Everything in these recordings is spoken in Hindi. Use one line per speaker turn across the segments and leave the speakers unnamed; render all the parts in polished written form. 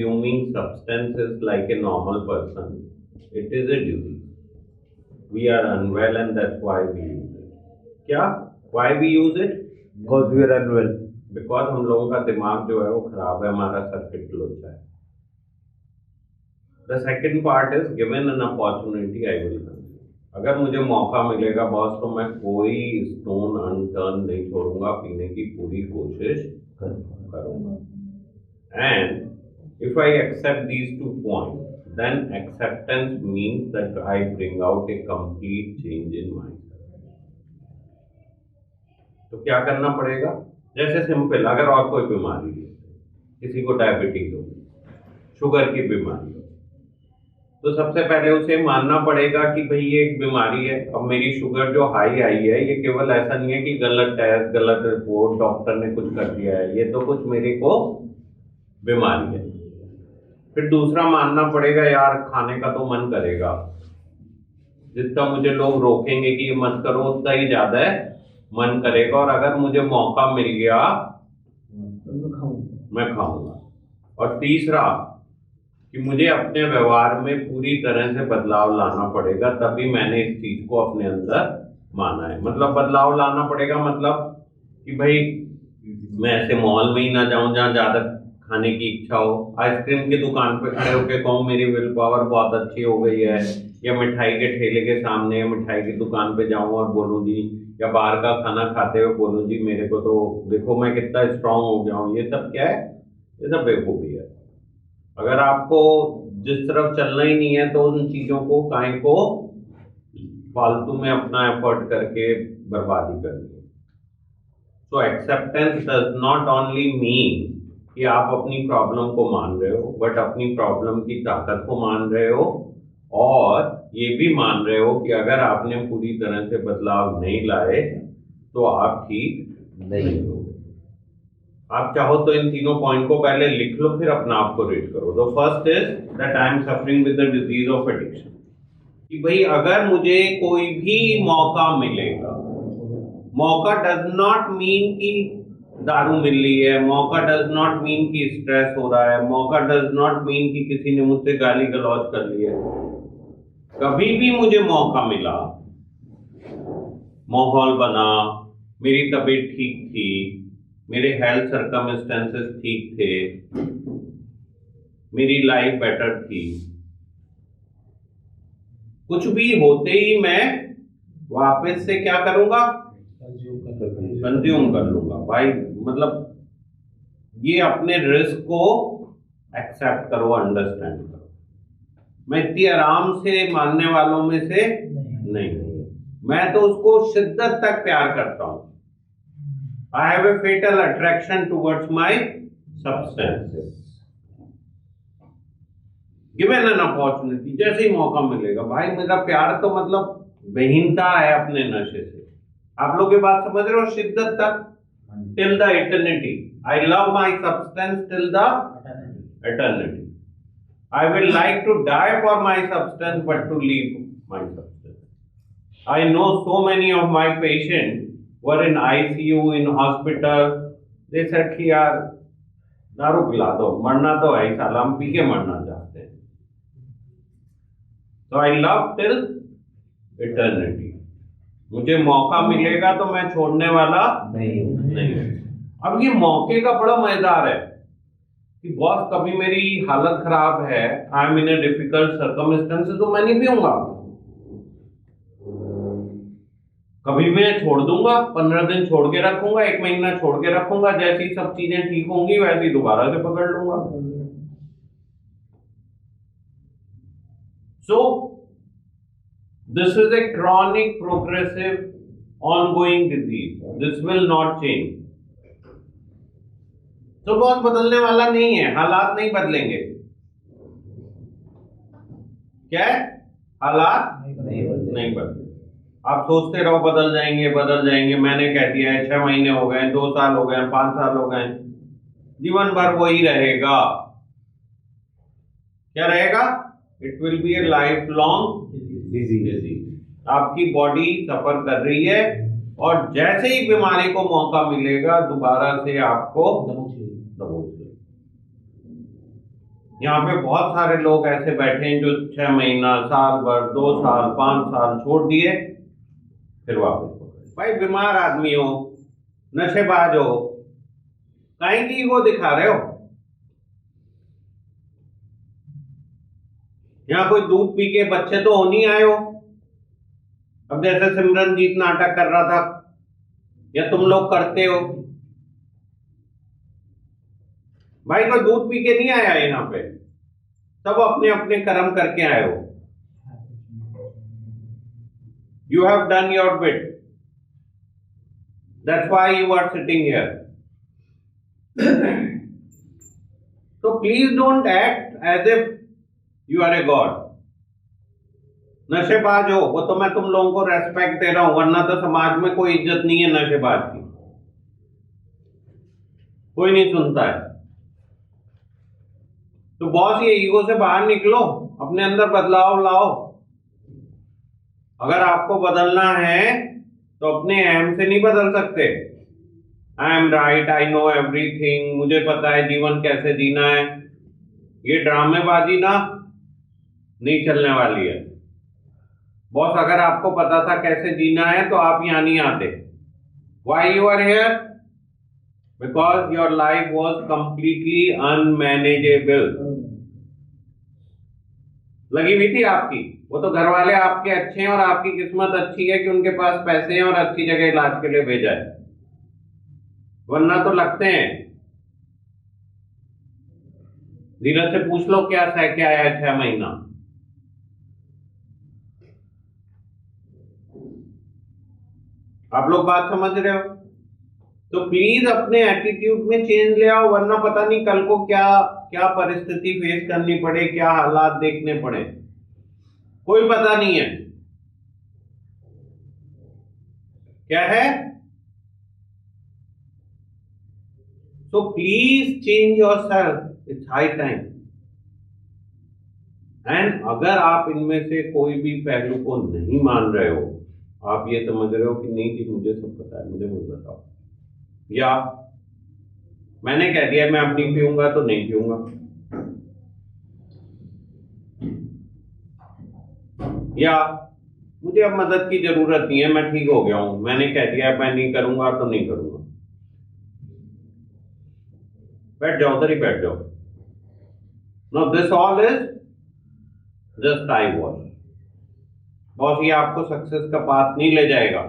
consuming substances like a normal person, it is a disease. We are unwell and that's why we use it. क्या? Why we use it?
Because we are unwell.
Because हम लोगों का दिमाग जो है वो खराब है, हमारा सर्किट लोचा है. The second part is given an opportunity I will consume. अगर मुझे मौका मिलेगा बॉस तो मैं कोई स्टोन अनटर्न नहीं छोड़ूंगा, पीने की पूरी कोशिश करूंगा. And if I accept these 2 points, then acceptance means that I bring out a complete change in myself. तो क्या करना पड़ेगा? जैसे सिंपल, अगर और कोई बीमारी है, किसी को डायबिटीज हो, शुगर की बीमारी हो, तो सबसे पहले उसे मानना पड़ेगा कि भाई ये एक बीमारी है. अब मेरी शुगर जो हाई आई है, ये केवल ऐसा नहीं है कि गलत टेस्ट, गलत रिपोर्ट, डॉक्टर ने कुछ कर दिया है, ये तो कुछ मेरे को बीमारी है. फिर दूसरा मानना पड़ेगा, यार खाने का तो मन करेगा, जितना मुझे लोग रोकेंगे कि ये मत करो उतना ही ज्यादा है मन करेगा, और अगर मुझे मौका मिल गया मैं खाऊंगा. और तीसरा कि मुझे अपने व्यवहार में पूरी तरह से बदलाव लाना पड़ेगा, तभी मैंने इस चीज को अपने अंदर माना है. मतलब बदलाव लाना पड़ेगा, मतलब कि भाई मैं ऐसे मॉल में ही ना जाऊं जहां ज्यादा खाने की इच्छा हो, आइसक्रीम की दुकान पे खड़े होकर कहूँ मेरी विल पावर बहुत अच्छी हो गई है, या मिठाई के ठेले के सामने मिठाई की दुकान पे जाऊं और बोलूं जी, या बाहर का खाना खाते हुए बोलूं जी मेरे को तो देखो मैं कितना स्ट्रांग हो गया हूँ. ये सब क्या है? ये सब बेवकूफी है. अगर आपको जिस तरफ चलना ही नहीं है तो उन चीजों को काहे को फालतू में अपना एफर्ट करके बर्बादी करनी है. So acceptance does not only mean कि आप अपनी प्रॉब्लम को मान रहे हो, बट अपनी प्रॉब्लम की ताकत को मान रहे हो, और ये भी मान रहे हो कि अगर आपने पूरी तरह से बदलाव नहीं लाए तो आप ठीक नहीं हो. आप चाहो तो इन तीनों पॉइंट को पहले लिख लो, फिर अपना आप को रीड करो. The first is that I am suffering with the disease of addiction. कि भाई अगर मुझे कोई भी मौका मिलेगा, मौका डज नॉट मीन कि दारू मिल रही है, मौका डज नॉट मीन कि स्ट्रेस हो रहा है, मौका डज नॉट मीन कि किसी ने मुझसे गाली गलौज कर ली है. कभी भी मुझे मौका मिला, माहौल बना, मेरी तबीयत ठीक थी, मेरे हेल्थ सर्कमस्टेंसेस ठीक थे, मेरी लाइफ बेटर थी, कुछ भी होते ही मैं वापस से क्या करूंगा? कंज्यूम कर लूंगा. भाई मतलब ये अपने रिस्क को एक्सेप्ट करो, अंडरस्टैंड करो. मैं इतनी आराम से मानने वालों में से नहीं हूं. मैं तो उसको शिद्दत तक प्यार करता हूं. I have a fatal attraction towards my substances. Given an opportunity, जैसे ही मौका मिलेगा, भाई मेरा प्यार तो मतलब बेहीनता है अपने नशे से. आप लोग ये बात समझ रहे हो? शिद्दत तक, till the eternity. I love my substance till the eternity. I will like to die for my substance, but to leave my substance. I know so many of my patients were in ICU, in hospital. They said कि यार दारू पिला दो, मरना तो है ही साला, हम पी के मरना चाहते हैं. So I love till eternity. मुझे मौका मिलेगा तो मैं छोड़ने वाला नहीं. अब ये मौके का बड़ा मजेदार है कि बॉस कभी मेरी हालत खराब है, I am in a difficult circumstances, तो मैं नहीं पीऊंगा. कभी मैं छोड़ दूंगा, 15 दिन छोड़ के रखूंगा, 1 महीना छोड़ के रखूंगा, जैसी सब चीजें ठीक होंगी वैसे ही दोबारा से पकड़ लूंगा. So this is a chronic progressive ongoing disease. This will not change. तो बहुत बदलने वाला नहीं है, हालात नहीं बदलेंगे. क्या है? हालात नहीं बदलेंगे. आप सोचते रहो बदल जाएंगे बदल जाएंगे. मैंने कह दिया है 6 महीने हो गए, 2 साल हो गए, 5 साल हो गए, जीवन भर वही रहेगा. क्या रहेगा? It will be A life long disease. आपकी बॉडी सफर कर रही है, और जैसे ही बीमारी को मौका मिलेगा दोबारा से आपको दबोच लेगा. यहाँ पे बहुत सारे लोग ऐसे बैठे हैं जो 6 महीना, साल भर, 2 साल, 5 साल छोड़ दिए, फिर वापस पकड़े। भाई बीमार आदमी हो, नशेबाज हो, काहे की ईगो दिखा रहे हो? यहाँ कोई दूध पी के बच्चे तो हो नहीं आए हो। अब जैसे सिमरनजीत नाटक कर रहा था, या तुम लोग करते हो। भाई कोई दूध पी के नहीं आया यहाँ पे, सब अपने अपने कर्म करके आए हो। You have done your bit, that's why you are sitting here. तो please don't act as if you are a god. नशेबाज हो वो तो मैं तुम लोगों को रेस्पेक्ट दे रहा हूं, वरना तो समाज में कोई इज्जत नहीं है नशेबाज की, कोई नहीं सुनता है। तो बॉस ये ईगो से बाहर निकलो, अपने अंदर बदलाव लाओ। अगर आपको बदलना है तो अपने अहम से नहीं बदल सकते। I am right, I know everything, मुझे पता है जीवन कैसे जीना है। ये ड्रामेबाजी ना नहीं चलने वाली है। बॉस अगर आपको पता था कैसे जीना है तो आप यहां नहीं आते। Why you are here? Because your life was completely unmanageable. लगी हुई थी आपकी, वो तो घर वाले आपके अच्छे हैं और आपकी किस्मत अच्छी है कि उनके पास पैसे हैं और अच्छी जगह इलाज के लिए भेजा है, वरना तो लगते हैं। धीरज से पूछ लो क्या सह के आया 6 महीना। आप लोग बात समझ रहे हो? तो प्लीज अपने एटीट्यूड में चेंज ले आओ, वरना पता नहीं कल को क्या क्या परिस्थिति फेस करनी पड़े, क्या हालात देखने पड़े, कोई पता नहीं है। क्या है? So please change yourself. It's high time. And अगर आप इनमें से कोई भी पहलू को नहीं मान रहे हो, आप ये समझ रहे हो कि नहीं कि मुझे सब पता है, मुझे मत बताओ, या मैंने कह दिया मैं अब नहीं पीऊंगा तो नहीं पीऊंगा, या मुझे अब मदद की जरूरत नहीं है, मैं ठीक हो गया हूं, मैंने कह दिया मैं नहीं करूंगा तो नहीं करूंगा। बैठ जाओ, उधर ही बैठ जाओ। Now this all is just eye wash. Boss ये आपको सक्सेस का पाथ नहीं ले जाएगा,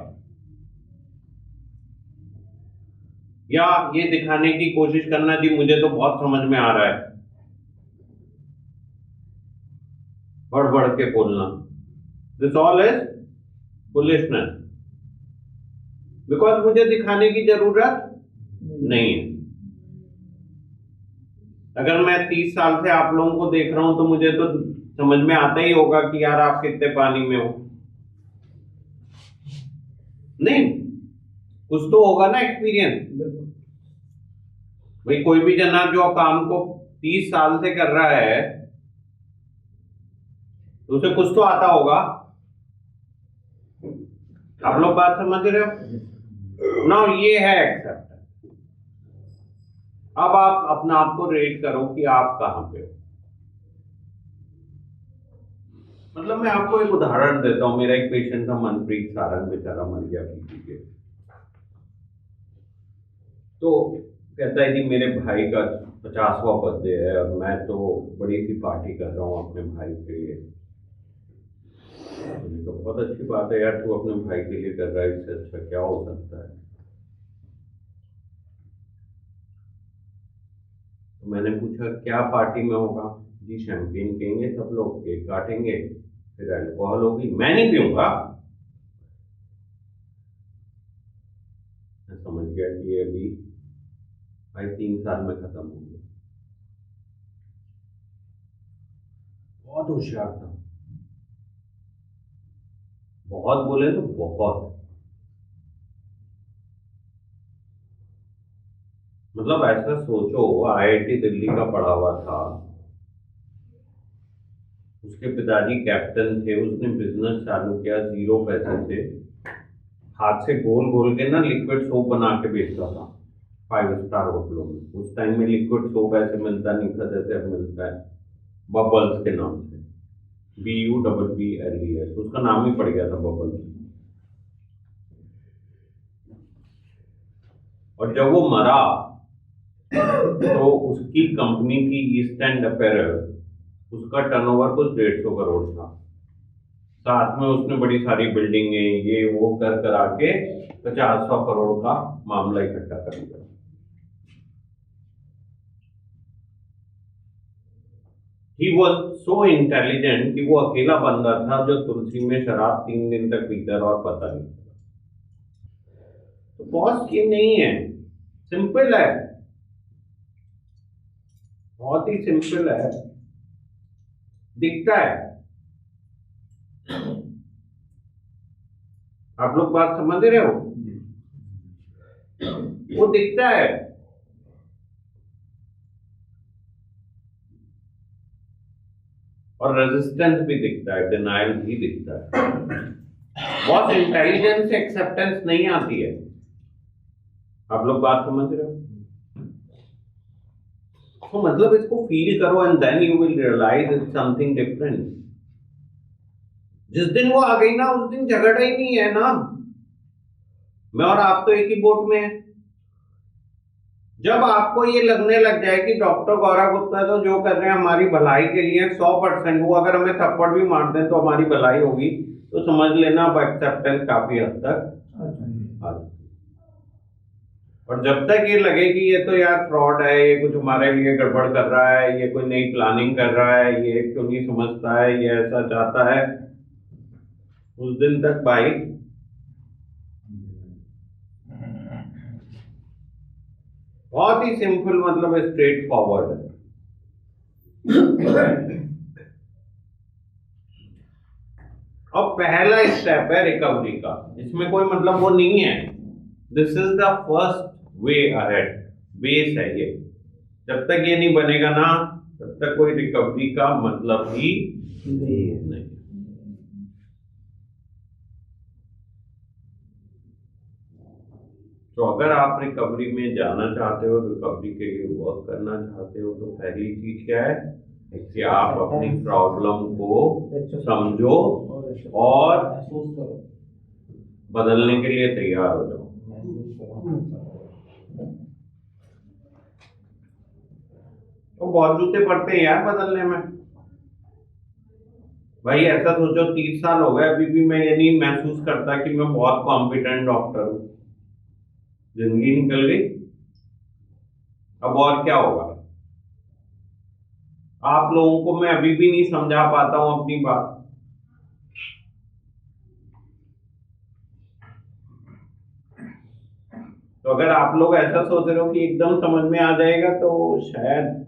या ये दिखाने की कोशिश करना जी मुझे तो बहुत समझ में आ रहा है, बढ़ बढ़ के बोलना। This all is foolishness, because मुझे दिखाने की जरूरत नहीं है। अगर मैं 30 साल से आप लोगों को देख रहा हूं तो मुझे तो समझ में आता ही होगा कि यार आप कितने पानी में हो। नहीं, कुछ तो होगा ना एक्सपीरियंस। भाई कोई भी जना जो काम को 30 साल से कर रहा है तो उसे कुछ तो आता होगा। आप लोग बात समझ रहे हो ना? ये है एक्सेप्टेंस। अब आप अपना आप को रेट करो कि आप कहां पे हो। मतलब मैं आपको एक उदाहरण देता हूं। मेरा एक पेशेंट था, मनप्रीत सारंग, बेचारा मर गया पीपी के। तो कहता है कि मेरे भाई का 50वां बर्थडे है और मैं तो बड़ी सी पार्टी कर रहा हूं अपने भाई के लिए। तो बहुत अच्छी बात है यार, तू अपने भाई के लिए कर रहा है, इससे अच्छा क्या हो सकता है। तो मैंने पूछा क्या पार्टी में होगा? जी शैंपेन पियेंगे सब लोग, केक काटेंगे, फिर अल्कोहल होगी, मैं नहीं पीऊंगा। मैं समझ गया कि ये अभी भाई 3 साल में खत्म हो गया। बहुत होशियार था, बहुत बोले तो बहुत। मतलब ऐसा सोचो, आईआईटी दिल्ली का पढ़ा हुआ था, उसके पिताजी कैप्टन थे, उसने बिजनेस चालू किया 0 पैसे से, हाथ से गोल गोल के ना लिक्विड सोप बना के बेचता था 5 स्टार होटलों में। उस टाइम में लिक्विड सोप ऐसे मिलता नहीं था जैसे अब मिलता है। बबल्स के नाम से, BUBBLES, उसका नाम ही पड़ गया था बबल्स। और जब वो मरा तो उसकी कंपनी की ईस्ट एंड अपैरल, उसका टर्नओवर कुछ 150 करोड़ था। साथ में उसने बड़ी सारी बिल्डिंगें ये वो कर करा के 50-100 करोड़ का मामला इकट्ठा कर लिया। ही वॉज सो इंटेलिजेंट कि वो अकेला बंदा था जो तुलसी में शराब 3 दिन तक पीता रहा और पता नहीं चला। तो बॉस ये नहीं है, सिंपल है, बहुत ही सिंपल है, दिखता है। आप लोग बात समझ रहे हो? वो दिखता है। और रेजिस्टेंस भी दिखता है, डिनायल भी दिखता है। बहुत इंटेलिजेंस से एक्सेप्टेंस नहीं आती है। आप लोग बात समझ रहे हो? तो मतलब इसको फील करो and then you will realize it's something different. जिस दिन वो आ गई ना, उस दिन झगड़ा ही नहीं है ना। मैं और आप तो एक ही बोट में हैं। जब आपको ये लगने लग जाए कि डॉक्टर गौरव गुप्ता तो जो कर रहे हैं हमारी भलाई के लिए 100%, वो अगर हमें थप्पड़ भी मार दें तो हमारी भलाई होगी, तो समझ लेना अब एक्सेप्टेंस काफी हद तक आ चुकी। और जब तक ये लगे कि ये तो यार फ्रॉड है, ये कुछ हमारे लिए गड़बड़ कर रहा है, ये कोई नई प्लानिंग कर रहा है, ये क्यों नहीं समझता है, ये ऐसा चाहता है, उस दिन तक भाई बहुत ही सिंपल, मतलब स्ट्रेट फॉरवर्ड है। और पहला स्टेप है रिकवरी का, इसमें कोई मतलब वो नहीं है। This is the first way ahead, base है ये। जब तक ये नहीं बनेगा ना, तब तक कोई रिकवरी का मतलब ही नहीं। तो अगर आप रिकवरी में जाना चाहते हो, रिकवरी के लिए वर्क करना चाहते हो, तो पहली चीज क्या है कि आप अपनी प्रॉब्लम को समझो और बदलने के लिए तैयार हो जाओ। तो बहुत जूते पड़ते हैं यार बदलने में। भाई ऐसा सोचो 30 साल हो गए, अभी भी मैं ये नहीं महसूस करता कि मैं बहुत कॉम्पिटेंट डॉक्टर हूं। जिंदगी निकल गई, अब और क्या होगा? आप लोगों को मैं अभी भी नहीं समझा पाता हूं अपनी बात। तो अगर आप लोग ऐसा सोच रहे हो कि एकदम समझ में आ जाएगा, तो शायद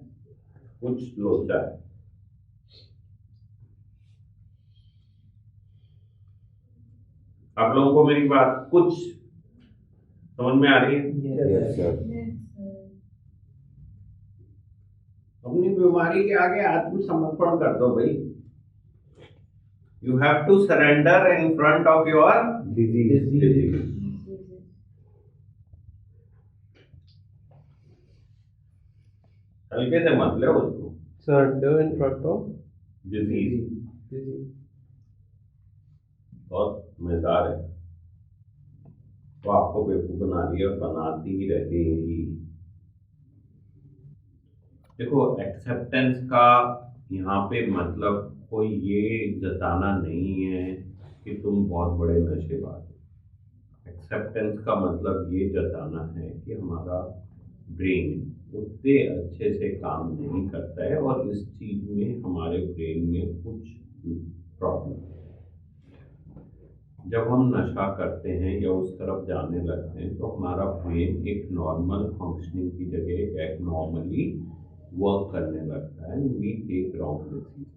कुछ लोचा है। आप लोगों को मेरी बात कुछ समझ में आ रही है?
Yes sir.
अपनी बीमारी के आगे आत्मसमर्पण कर दो भाई। You have to surrender in front of your disease. हल्के से मत ले उसको।
Surrender in front of
disease
disease.
बहुत मजेदार है। तो आपको बेवकूफ बना रही है और बनाती ही रहेगी। देखो, एक्सेप्टेंस का यहाँ पे मतलब कोई ये जताना नहीं है कि तुम बहुत बड़े नशेबाज हो। एक्सेप्टेंस का मतलब ये जताना है कि हमारा ब्रेन उतने अच्छे से काम नहीं करता है और इस चीज में हमारे ब्रेन में कुछ प्रॉब्लम है। जब हम नशा करते हैं या उस तरफ जाने लगते हैं तो हमारा ब्रेन एक नॉर्मल फंक्शनिंग की जगह एक नॉर्मली वर्क करने लगता है, वी टेक रॉन्ग डिसीजन।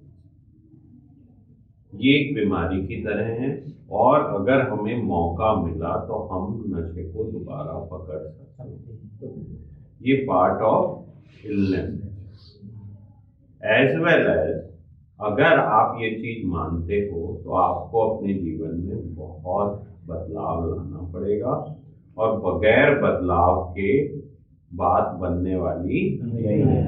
ये एक बीमारी की तरह है और अगर हमें मौका मिला तो हम नशे को दोबारा पकड़ सकते हैं। ये part of illness as well as अगर आप ये चीज मानते हो तो आपको अपने जीवन में बहुत बदलाव लाना पड़ेगा और बगैर बदलाव के बात बनने वाली नहीं है।